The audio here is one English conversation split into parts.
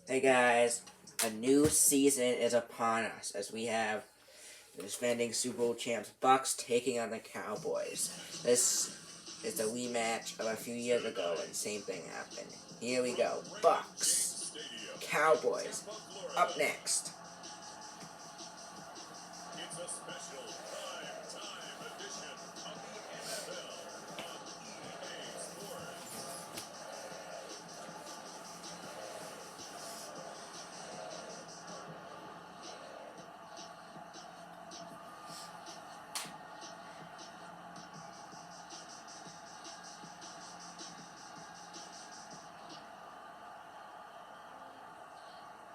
Hey guys, a new season is upon us as we have the defending Super Bowl champs Bucks taking on the Cowboys. This is the rematch of a few years ago and same thing happened. Here we go. Bucks. Cowboys. Up next. It's a special prime-time edition of the NFL on EA Sports.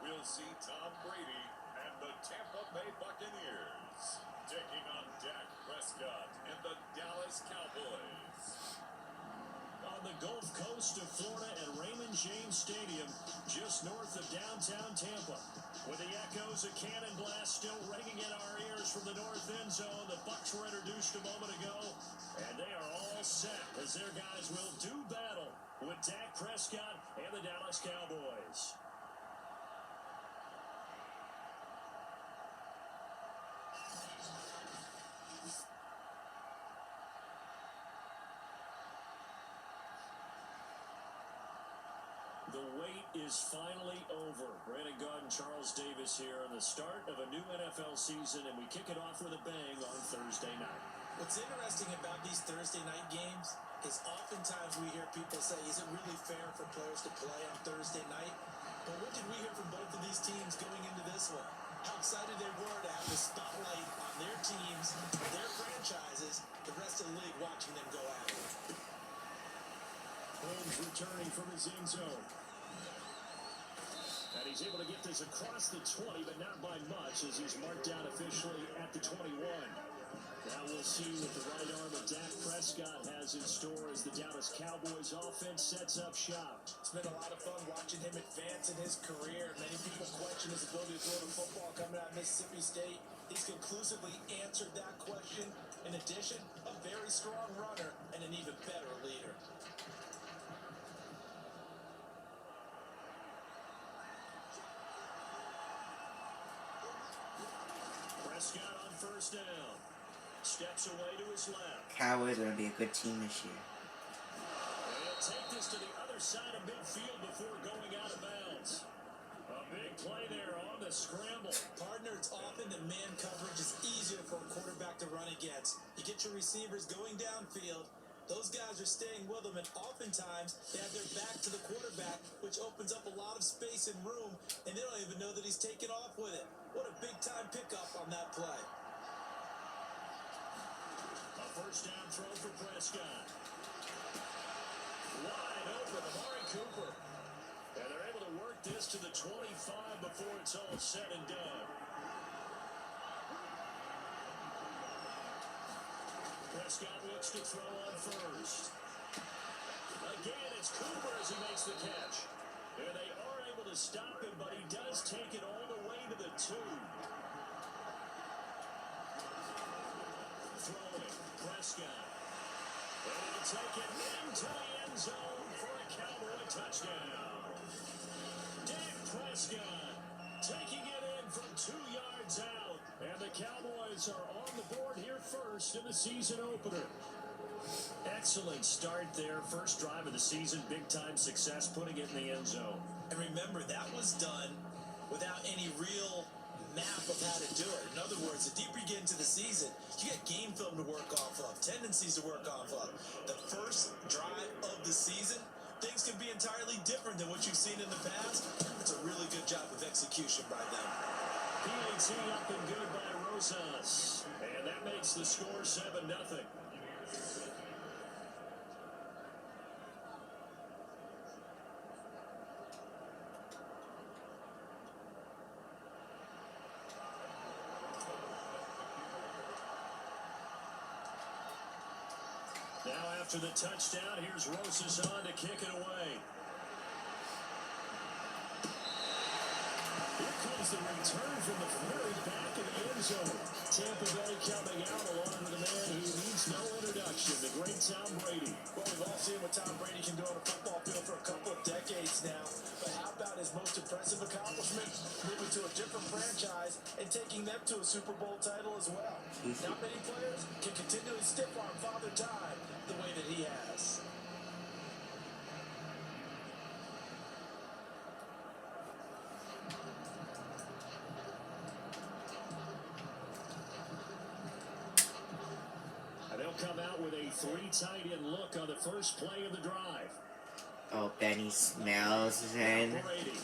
We'll see Tom Brady and the Tampa Bay Buccaneers taking on Dak Prescott and the Dallas Cowboys. On the Gulf Coast of Florida at Raymond James Stadium, just north of downtown Tampa, with the echoes of cannon blast still ringing in our ears from the north end zone, the Bucs were introduced a moment ago, and they are all set as their guys will do battle with Dak Prescott and the Dallas Cowboys. The wait is finally over. Brandon Gaud and Charles Davis here on the start of a new NFL season, and we kick it off with a bang on Thursday night. What's interesting about these Thursday night games is oftentimes we hear people say, is it really fair for players to play on Thursday night? But what did we hear from both of these teams going into this one? How excited they were to have the spotlight on their teams, their franchises, the rest of the league watching them go at it. Holmes returning from his end zone. And he's able to get this across the 20, but not by much as he's marked down officially at the 21. Now we'll see what the right arm of Dak Prescott has in store as the Dallas Cowboys offense sets up shop. It's been a lot of fun watching him advance in his career. Many people question his ability to throw the football coming out of Mississippi State. He's conclusively answered that question. In addition, a very strong runner and an even better leader. Prescott on first down. Steps away to his left. Cowboys are going to be a good team this year. And he'll take this to the other side of midfield before going out of bounds. A big play there on the scramble. Partner, it's often the man coverage is easier for a quarterback to run against. You get your receivers going downfield. Those guys are staying with them, and oftentimes they have their back to the quarterback, which opens up a lot of space and room, and they don't even know that he's taken off with it. What a big-time pickup on that play. A first down throw for Prescott. Wide open, Amari Cooper. And they're able to work this to the 25 before it's all said and done. Prescott looks to throw on first. Again, it's Cooper as he makes the catch. And they are able to stop him, but he does take it all the way to the 2. Throwing, Prescott. And he'll take it into the end zone for a Cowboy touchdown. Dak Prescott taking it in from 2 yards out. And the Cowboys are on the board here first in the season opener. Excellent start there. First drive of the season. Big-time success putting it in the end zone. And remember, that was done without any real map of how to do it. In other words, the deeper you get into the season, you get game film to work off of, tendencies to work off of. The first drive of the season, things can be entirely different than what you've seen in the past. It's a really good job of execution by them. PAT up and good by Rosas. And that makes the score 7-0. Now after the touchdown, here's Rosas on to kick it away. Here comes the return from the very back of the end zone. Tampa Bay coming out along with a man who needs no introduction, the great Tom Brady. Well, we've all seen what Tom Brady can do on a football field for a couple of decades now. But how about his most impressive accomplishment, moving to a different franchise and taking them to a Super Bowl title as well. Not many players can continually stiff-arm Father Time the way that he has. And they'll come out with a 3 tight end look on the first play of the drive. Oh, Benny smells in. Brady.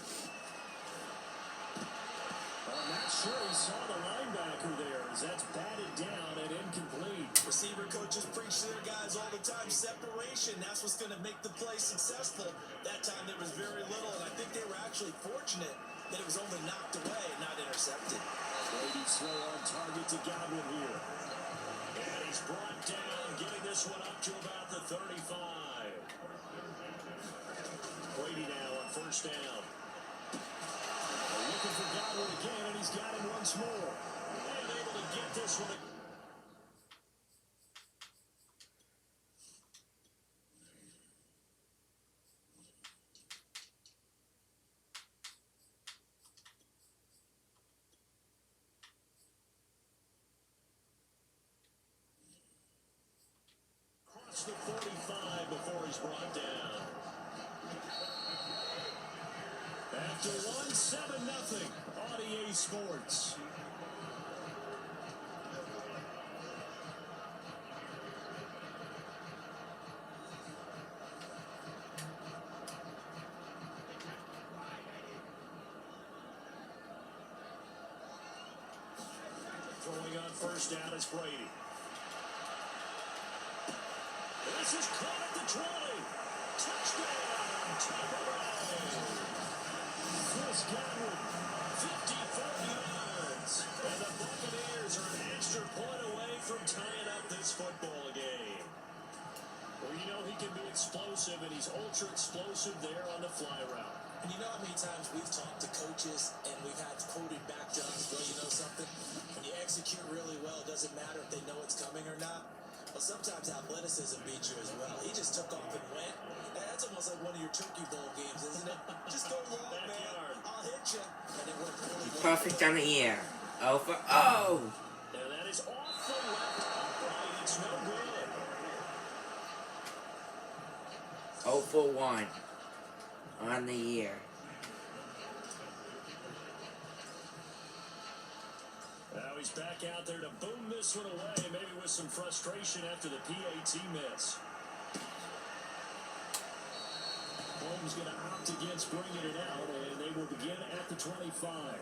I'm not sure he saw the linebacker there as that's batted down and incomplete. Receiver coaches preach to their guys all the time, separation. That's what's going to make the play successful. That time there was very little, and I think they were actually fortunate that it was only knocked away, not intercepted. Brady slow on target to Godwin here. And he's brought down, getting this one up to about the 35. Brady now on first down. Looking for Godwin again, and he's got him once more. And able to get this one. Across the 45 before he's brought down. After 1-7-0, RDA Sports. Throwing on first down, it's Brady. This is caught at the 20. Touchdown, Tampa Bay. Chris Godwin, 54 yards. And the Buccaneers are an extra point away from tying up this football game. Well, you know he can be explosive, and he's ultra explosive there on the fly route. And you know how many times we've talked to coaches and we've had quoted back to us, well, you know something? When you execute really well, it doesn't matter if they know it's coming or not. Well, sometimes athleticism beats you as well. He just took off and went. That's almost like one of your Turkey Bowl games, isn't it? Just go long, man. I'll hit you. And it worked really well. Perfect on the ear. Oh for oh! And that is off the left upright. It's no good. Oh for 1 on the year. Now he's back out there to boom this one away, maybe with some frustration after the PAT miss. Holmes going to opt against bringing it out, and they will begin at the 25.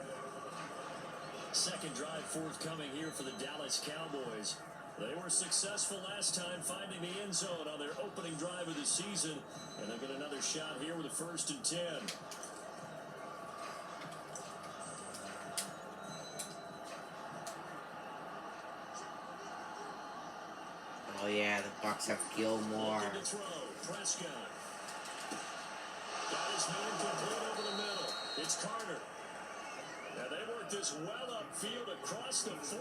Second drive forthcoming here for the Dallas Cowboys. They were successful last time finding the end zone on their opening drive of the season, and they'll get another shot here with a 1st and 10. Oh yeah, the Bucks have Gilmore. Looking to throw. Prescott. Got his man complete over the middle. It's Carter. Now they work this well upfield across the 45.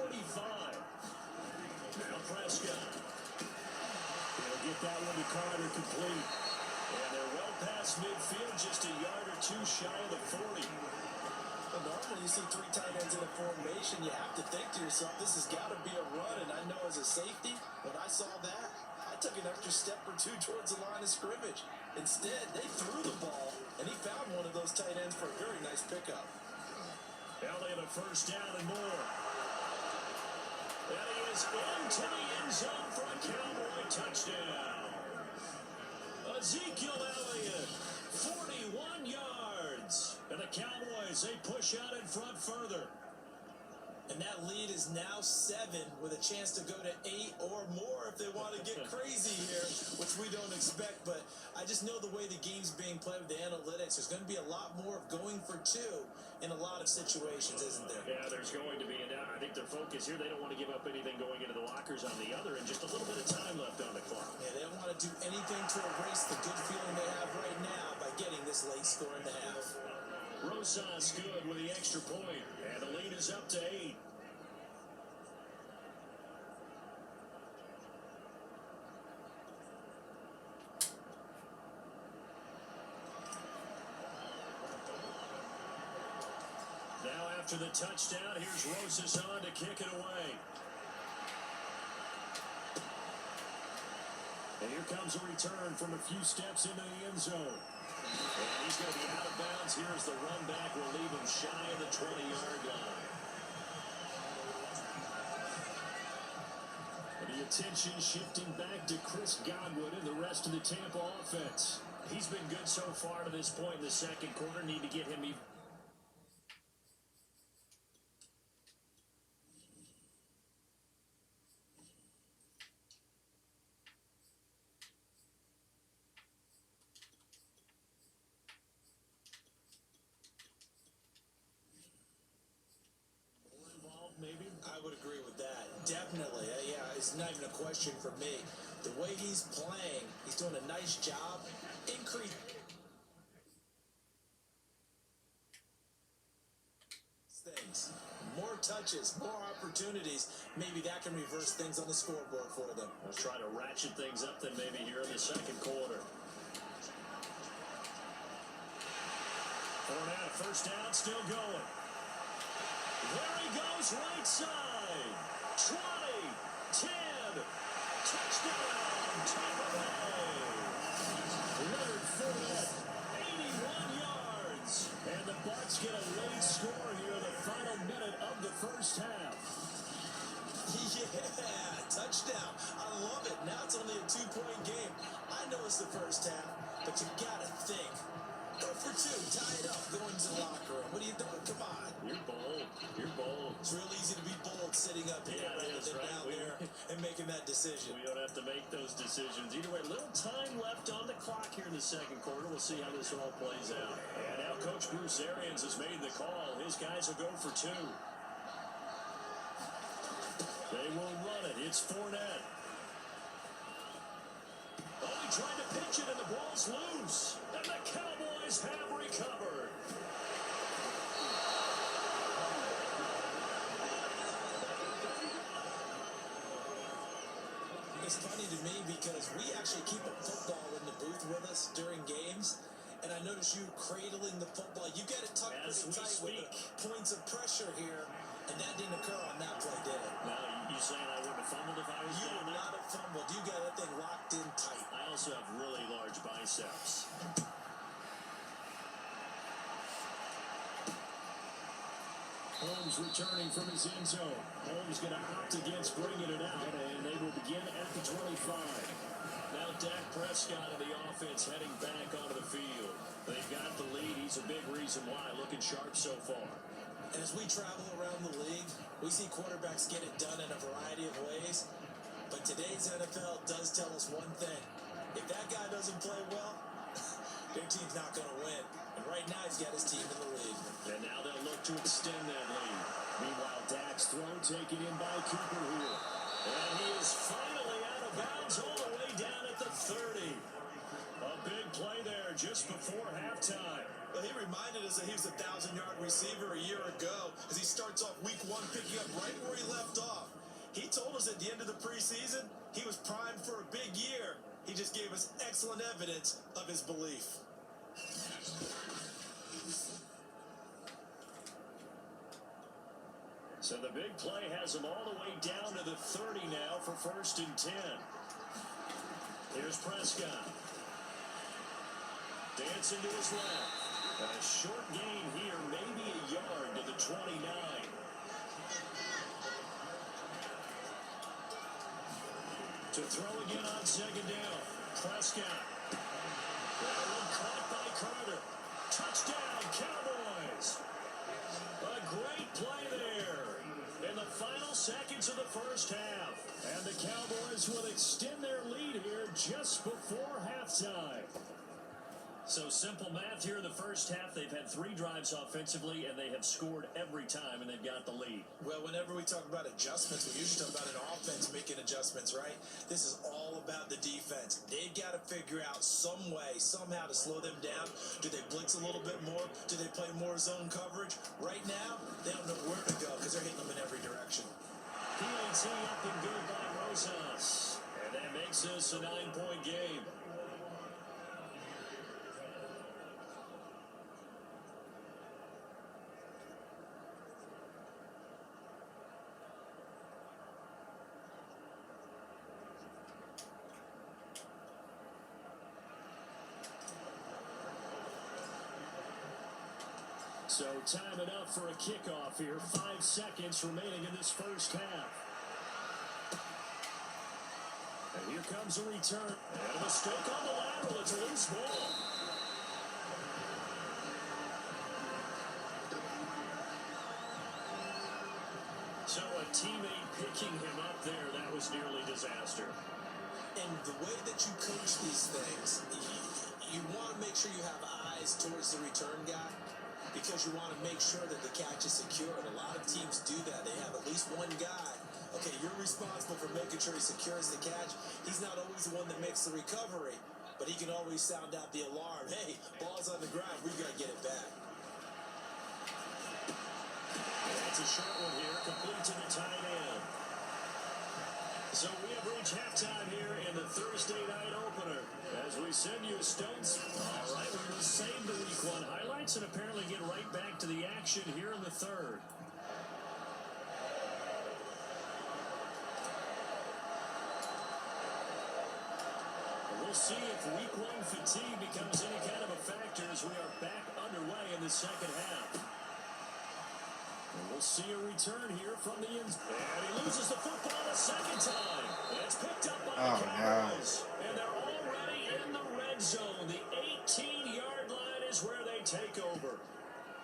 Now Prescott. He'll get that one to Carter complete. And they're well past midfield, just a yard or two shy of the 40. Well, normally you see 3 tight ends in a formation, you have to think to yourself, this has got to be a run. And I know as a safety, when I saw that, I took an extra step or 2 towards the line of scrimmage. Instead, they threw the ball, and he found one of those tight ends for a very nice pickup. Now they have a 1st down and more. And he is into the end zone for a Cowboy touchdown. Ezekiel Elliott, 41 yards. And the Cowboys, they push out in front further. And that lead is now 7 with a chance to go to 8 or more if they want to get crazy here, which we don't expect. But I just know the way the game's being played with the analytics, there's going to be a lot more of going for 2 in a lot of situations, isn't there? Yeah, there's going to be. And I think their focus here, they don't want to give up anything going into the lockers on the other, and just a little bit of time left on the clock. Yeah, they don't want to do anything to erase the good feeling they have right now by getting this late score in the half. Rosas good with the extra point, and the lead is up to 8. after the touchdown. Here's Rosas on to kick it away. And here comes a return from a few steps into the end zone. And he's going to be out of bounds. Here's the run back. We'll leave him shy of the 20-yard line. And the attention shifting back to Chris Godwin and the rest of the Tampa offense. He's been good so far to this point in the second quarter. Need to get him even. Maybe? I would agree with that. Definitely. Yeah, it's not even a question for me. The way he's playing, he's doing a nice job. Increase things. More touches, more opportunities. Maybe that can reverse things on the scoreboard for them. Let's try to ratchet things up then maybe here in the second quarter. Fournette, first down, still going. There he goes, right side. 20, 10, touchdown, Tampa Bay. Leonard Fournette, 81 yards. And the Bucs get a late score here in the final minute of the first half. Yeah, touchdown. I love it. Now it's only a 2-point game. I know it's the first half, but you got to think. Go for two, tie it up, go into the locker room. What are you doing? Come on. You're bold. You're bold. It's real easy to be bold sitting up here rather than down there and making that decision. We don't have to make those decisions. Either way, little time left on the clock here in the second quarter. We'll see how this all plays out. And now Coach Bruce Arians has made the call. His guys will go for two. They will run it. It's Fournette. Oh, he tried to pitch it, and the ball's loose. And the Cowboys have recovered. It's funny to me because we actually keep a football in the booth with us during games. And I notice you cradling the football. You got it tucked pretty tight with the points of pressure here. And that didn't occur on that play, did it? No, you saying I wouldn't have fumbled if I was You doing would that? not have fumbled. You got that thing locked in tight. I also have really large biceps. Holmes returning from his end zone. Holmes going to opt against bringing it out, and they will begin at the 25. Now Dak Prescott and the offense heading back onto the field. They've got the lead. He's a big reason why. Looking sharp so far. And as we travel around the league, we see quarterbacks get it done in a variety of ways. But today's NFL does tell us one thing. If that guy doesn't play well, their team's not going to win. And right now, he's got his team in the lead. And now they'll look to extend that lead. Meanwhile, Dak's throw taken in by Cooper here. And he is finally out of bounds all the way down at the 30. A big play there just before halftime. Well, he reminded us that he was a 1,000-yard receiver a year ago as he starts off week one picking up right where he left off. He told us at the end of the preseason he was primed for a big year. He just gave us excellent evidence of his belief. So the big play has him all the way down to the 30 now for 1st and 10. Here's Prescott. Dancing to his left. A short gain here, maybe a yard to the 29. To throw again on second down. Prescott. That one caught by Carter. Touchdown, Cowboys. A great play there in the final seconds of the first half. And the Cowboys will extend their lead here just before halftime. So simple math here in the first half. They've had 3 drives offensively, and they have scored every time, and they've got the lead. Well, whenever we talk about adjustments, we usually talk about an offense making adjustments, right? This is all about the defense. They've got to figure out some way, somehow to slow them down. Do they blitz a little bit more? Do they play more zone coverage? Right now, they don't know where to go because they're hitting them in every direction. PAT up and good by Rosas. And that makes this a 9-point game. So time enough for a kickoff here. 5 seconds remaining in this first half. And here comes a return. And a mistake on the lateral. It's a loose ball. So a teammate picking him up there, that was nearly disaster. And the way that you coach these things, you want to make sure you have eyes towards the return guy because you want to make sure that the catch is secure. And a lot of teams do that. They have at least one guy. Okay, you're responsible for making sure he secures the catch. He's not always the one that makes the recovery, but he can always sound out the alarm. Hey, ball's on the ground. We've got to get it back. That's a short one here, complete to the tight end. So we have reached halftime here in the Thursday night opener. As we send you Stones. All right, we're going to save the week 1 highlights and apparently get right back to the action here in the third. We'll see if week 1 fatigue becomes any kind of a factor as we are back underway in the second half. And we'll see a return here from the end. And he loses the football a second time. It's picked up by the Cowboys. No. And they're already in the red zone. The 18-yard line is where they take over.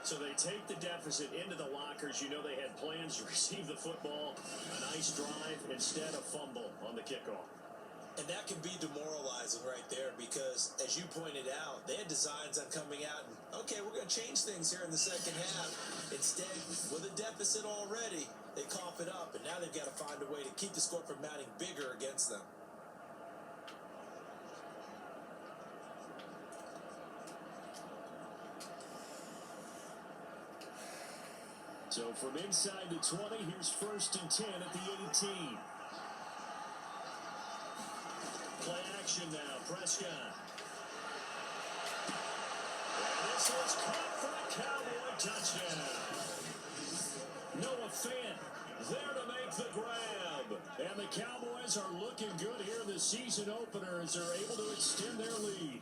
So they take the deficit into the lockers. You know they had plans to receive the football. A nice drive, instead a fumble on the kickoff. And that can be demoralizing right there because, as you pointed out, they had designs on coming out and, okay, we're going to change things here in the second half. Instead, with a deficit already, they cough it up, and now they've got to find a way to keep the score from mounting bigger against them. So from inside the 20, here's 1st and 10 at the 18. Play action now, Prescott. And this is caught for a Cowboy touchdown. Noah Fant there to make the grab. And the Cowboys are looking good here in the season opener as they're able to extend their lead.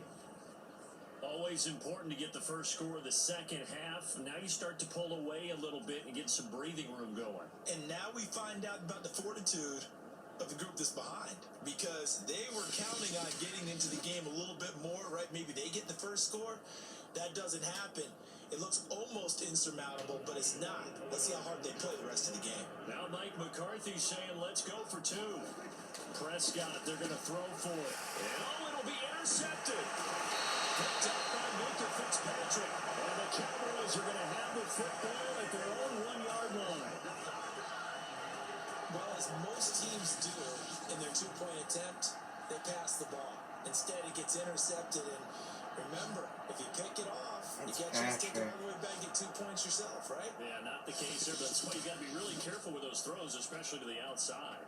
Always important to get the first score of the second half. Now you start to pull away a little bit and get some breathing room going. And now we find out about the fortitude of the group that's behind, because they were counting on getting into the game a little bit more, right? Maybe they get the first score. That doesn't happen. It looks almost insurmountable, but it's not. Let's see how hard they play the rest of the game. Now Mike McCarthy saying, let's go for 2. Prescott, they're going to throw for it. And it'll be intercepted. Picked up by Minka Fitzpatrick. And the Cowboys are going to have the football at their own 1-yard line. Well, as most teams do in their 2-point attempt, they pass the ball. Instead, it gets intercepted. And remember, if you pick it off, you get a chance to take it all the way back and get 2 points yourself, right? Yeah, not the case there, but that's why you got to be really careful with those throws, especially to the outside.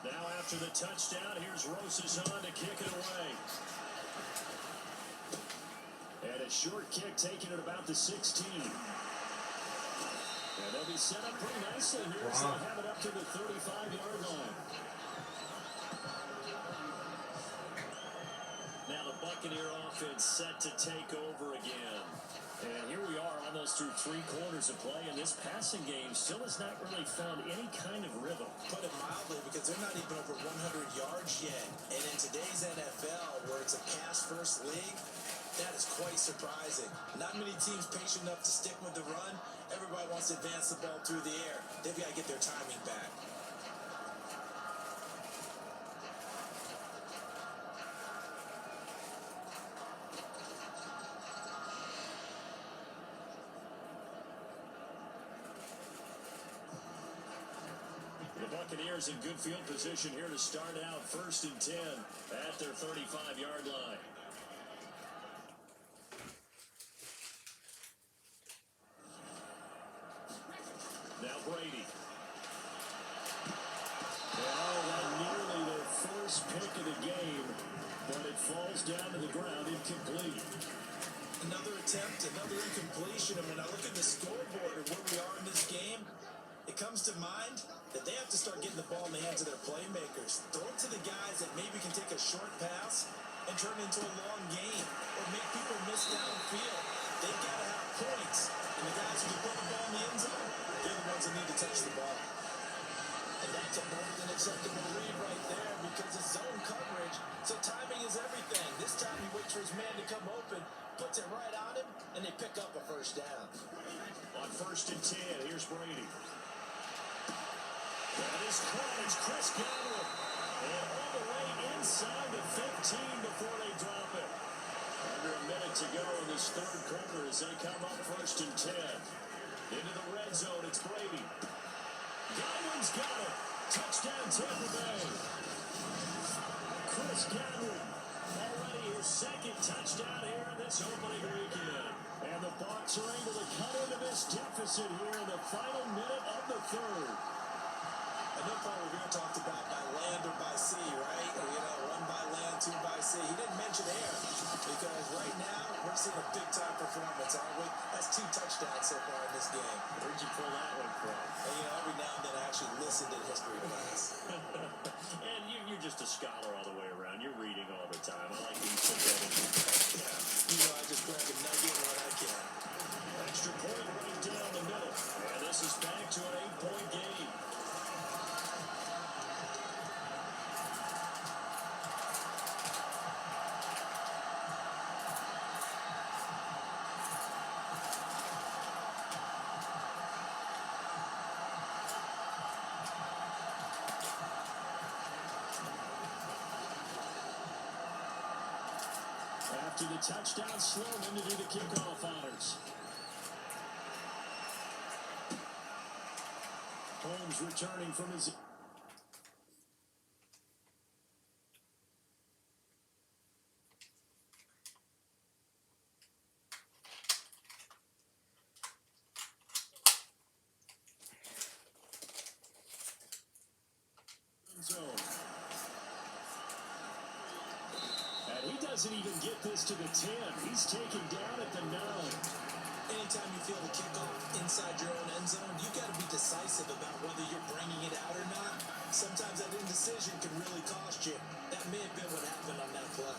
Now after the touchdown, here's Rosazon to kick it away. And a short kick taken at about the 16. And they'll be set up pretty nicely here as they have it up to the 35-yard line. Now the Buccaneer offense set to take over again. And here we are almost through 3 quarters of play, and this passing game still has not really found any kind of rhythm. Put it mildly, because they're not even over 100 yards yet. And in today's NFL, where it's a pass-first league, that is quite surprising. Not many teams patient enough to stick with the run. Everybody wants to advance the ball through the air. They've got to get their timing back. The Buccaneers in good field position here to start out 1st and 10 at their 35-yard line. Now Brady. That nearly their first pick of the game, but it falls down to the ground incomplete. Another attempt, another incompletion. And when I look at the scoreboard and where we are in this game, it comes to mind that they have to start getting the ball in the hands of their playmakers. Throw it to the guys that maybe can take a short pass and turn it into a long game or make people miss downfield. They've got to have points. And the guys who can put the ball in the end zone, they're the ones that need to touch the ball. And that's a more than acceptable read right there because it's zone coverage. So timing is everything. This time he waits for his man to come open, puts it right on him, and they pick up a first down. On 1st and 10, here's Brady. That is caught. It's Chris Godwin. And all the way inside the 15 before they drop it. Under a minute to go in this third quarter as they come up 1st and 10. Into the red zone, it's Brady. Godwin's got it. Touchdown Tampa Bay. Chris Godwin already his second touchdown here in this opening weekend. And the Bucs are able to cut into this deficit here in the final minute of the third. I know Paul Revere talked about by land or by sea, right? Or, one by land, two by sea. He didn't mention air because right now we're seeing a big-time performance, aren't we? That's 2 touchdowns so far in this game. Where'd you pull that one from? And, every now and then I actually listen to history class. And you're just a scholar all the way around. You're reading all the time. I like that you put that in your Yeah. I just grab a nugget when I can. extra point right down the middle. And this is back to an 8-point game. After the touchdown, Sloman to do the kickoff honors. Holmes returning from his... zone. He doesn't even get this to the 10. He's taken down at the 9. Anytime you feel the kickoff inside your own end zone, you've got to be decisive about whether you're bringing it out or not. Sometimes that indecision can really cost you. That may have been what happened on that play.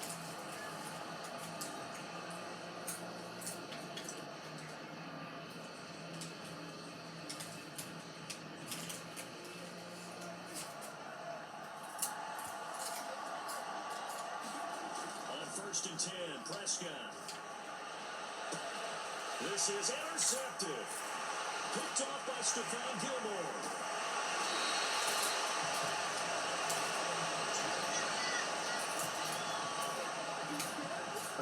On 1st and 10, Prescott. This is intercepted. Picked off by Stephon Gilmore.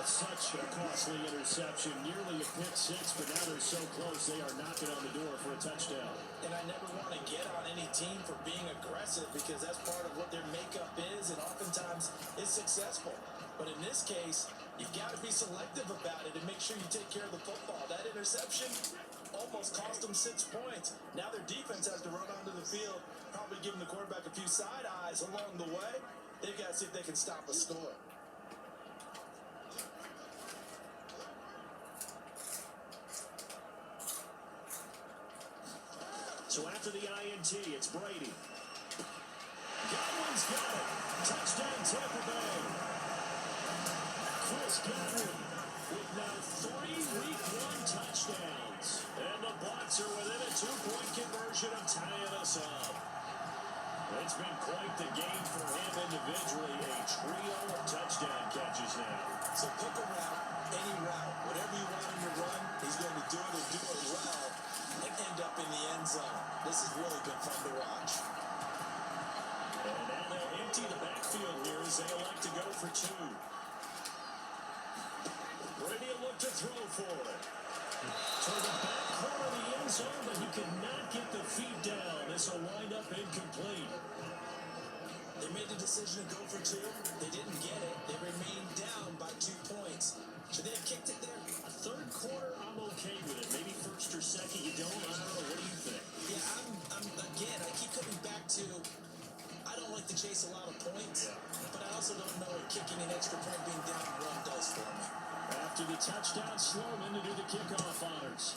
Such a costly interception, nearly a pick six, but now they're so close they are knocking on the door for a touchdown. And I never want to get on any team for being aggressive because that's part of what their makeup is and oftentimes is successful. But in this case, you've got to be selective about it and make sure you take care of the football. That interception almost cost them 6 points. Now their defense has to run onto the field, probably giving the quarterback a few side eyes along the way. They've got to see if they can stop a score. So after the INT, it's Brady. Godwin's got it. Touchdown Tampa Bay. Chris Godwin with now 3 Week 1 touchdowns. And the Bucs are within a 2-point conversion of tying us up. It's been quite the game for him individually. A trio of touchdown catches now. So pick a route, any route, whatever you want him to run, he's going to do it and do it well and end up in the end zone. This has really been fun to watch. And now they'll empty the backfield here as they elect to go for 2. Brady will look to throw for it. Toward the back corner of the end zone, but he could not get the feet down. This will wind up incomplete. They made the decision to go for 2. They didn't get it. They remained down by 2 points. Should they have kicked it there? A third quarter, I'm okay with it. Maybe first or second, you don't. I don't know. What do you think? Yeah, again, I keep coming back to, I don't like to chase a lot of points, but I also don't know what kicking an extra point being down 1 does for me. After the touchdown, Sloman to do the kickoff honors.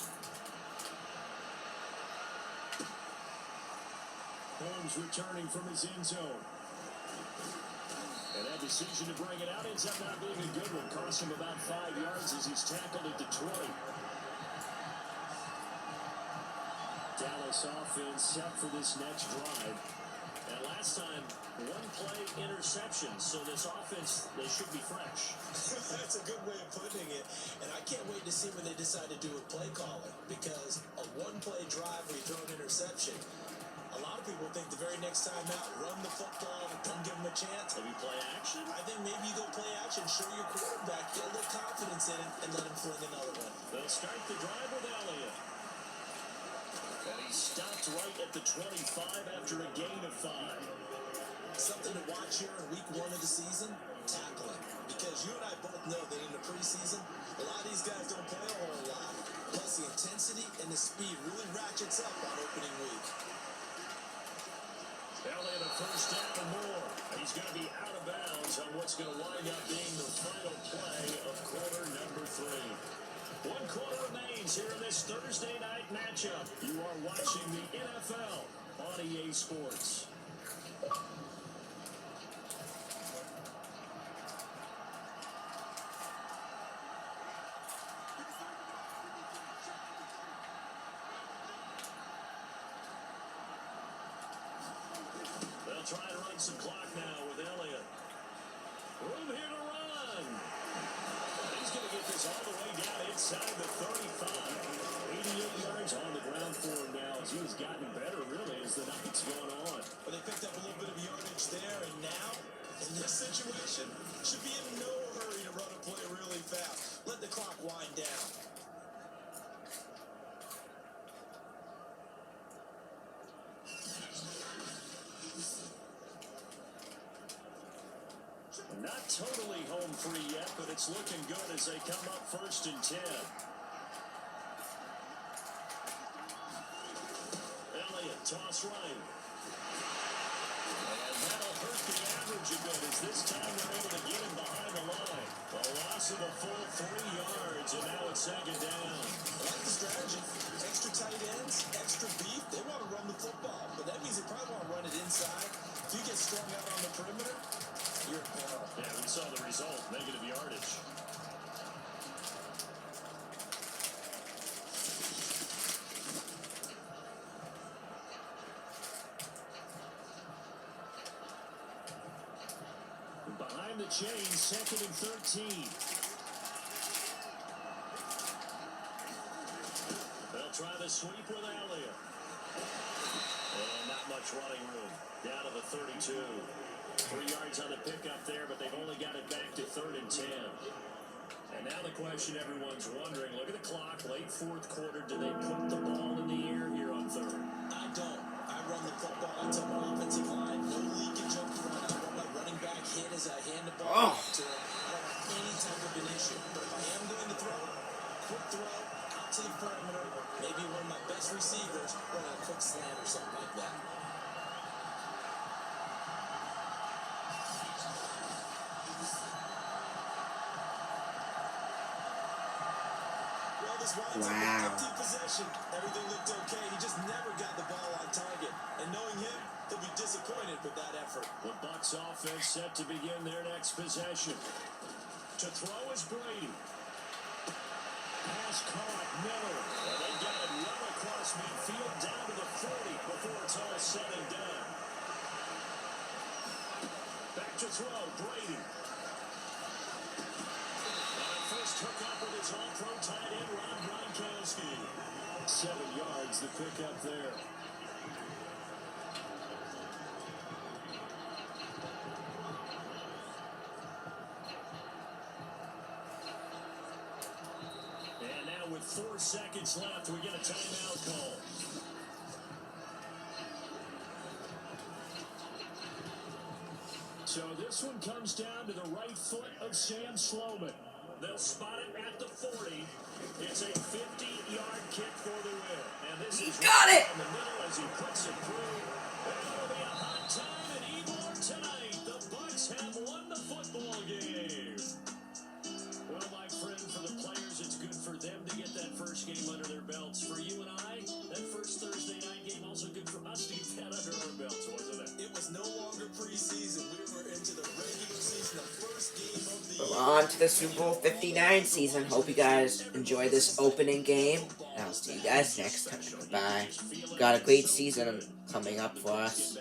Holmes returning from his end zone. And that decision to bring it out ends up not being a good one. Cost him about 5 yards as he's tackled at the 20. Dallas offense set for this next drive. And last time, one play interception. So this offense, they should be fresh. That's a good way of putting it. And I can't wait to see what they decide to do with play calling. Because a one-play drive where you throw an interception, a lot of people think the very next time out, run the football, don't give them a chance. Maybe play action? I think maybe you go play action, show your quarterback, get a little confidence in it, and let him fling another one. They'll start the drive with Elliott. And he stopped right at the 25 after a gain of 5. Something to watch here in week 1 of the season, tackling. Because you and I both know that in the preseason, a lot of these guys don't play a whole lot. Plus the intensity and the speed really ratchets up on opening week. Elliott a first down and more. He's going to be out of bounds on what's going to wind up being the final play of quarter number 3. 1 quarter remains here in this Thursday night matchup. You are watching the NFL on EA Sports. They'll try to run some clock now with Elliott. Room here to run. He's going to get this all the way down inside the 35. 88 yards on the ground for him now as he's gotten better, really, as the night's gone on. But they picked up a little bit of yardage there, and now, in this situation, should be in no hurry to run a play really fast. Let the clock wind down. Not totally home free yet, but it's looking good as they come up 1st and 10. Elliott, toss right. And that'll hurt the average a bit as this time they're able to get him behind the line. A loss of a full 3 yards, and now it's 2nd down. I like the strategy. Extra tight ends, extra beef. They want to run the football, but that means they probably want to run it inside. If you get strung out on the perimeter, you're in peril. Yeah, we saw the result, negative yardage. Behind the chain, 2nd and 13. They'll try the sweep with Elliott. And not much running room. Down to the 32. 3 yards on the pickup there, but they've only got it back to 3rd and 10. And now the question everyone's wondering, look at the clock, late 4th quarter, do they put the ball in the air here on 3rd? I don't. I run the football into my offensive line. No leakage up front. I want my running back hit as I hand the ball off to him. I don't have any type of an issue. But if I am going to throw, quick throw, out to the perimeter, maybe one of my best receivers running a quick slant or something like that. Wow. Possession. Everything looked okay. He just never got the ball on target. And knowing him, he'll be disappointed with that effort. The Bucs offense set to begin their next possession. To throw is Brady. Pass caught, Miller. And they got it well across midfield down to the 40 before it's all said and done. Back to throw, Brady. First hook up with his all-pro tight end, Rob Gronkowski. 7 yards to pick up there. And now with 4 seconds left, we get a timeout call. So this one comes down to the right foot of Sam Sloman. They'll spot it at the 40. It's a 50-yard kick for the win. And this is got it! in the middle as he puts it through. It'll be a hot time at Ybor tonight. The Bucs have won the football game. Well, my friend, for the players, it's good for them to get that first game under their belts. For you and I, that first Thursday night game also good for us to get that under our belt. on to the Super Bowl 59 season. Hope you guys enjoy this opening game. And I'll see you guys next time. Bye. Got a great season coming up for us.